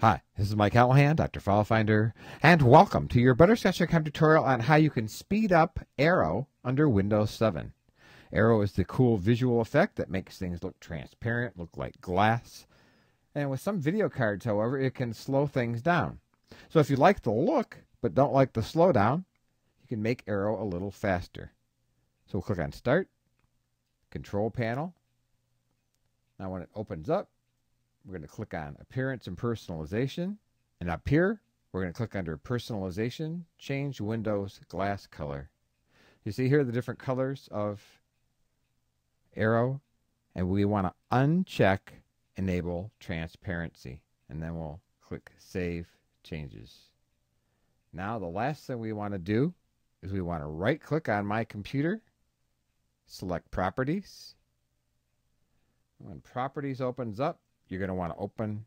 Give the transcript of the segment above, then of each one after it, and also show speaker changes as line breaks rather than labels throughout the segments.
Hi, this is Mike Callahan, Dr. File Finder, and welcome to your Butterscotch.com tutorial on how you can speed up Aero under Windows 7. Aero is the cool visual effect that makes things look transparent, look like glass. And with some video cards, however, it can slow things down. So if you like the look, but don't like the slowdown, you can make Aero a little faster. So we'll click on Start, Control Panel. Now when it opens up, we're going to click on Appearance and Personalization. And up here, we're going to click under Personalization, Change Windows Glass Color. You see here the different colors of Aero. And we want to uncheck Enable Transparency. And then we'll click Save Changes. Now the last thing we want to do is we want to right-click on my computer, select Properties. When Properties opens up, you're going to want to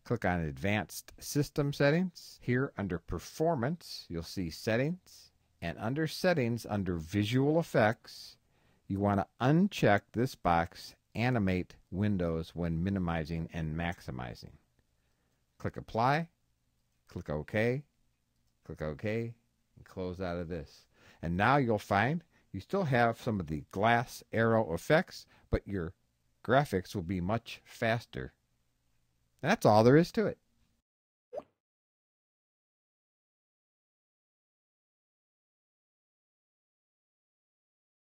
click on Advanced System Settings. Here under Performance, you'll see Settings. And under Settings, under Visual Effects, you want to uncheck this box, Animate Windows when minimizing and maximizing. Click Apply, click OK, and close out of this. And now you'll find you still have some of the glass Aero effects, but your graphics will be much faster. And that's all there is to it.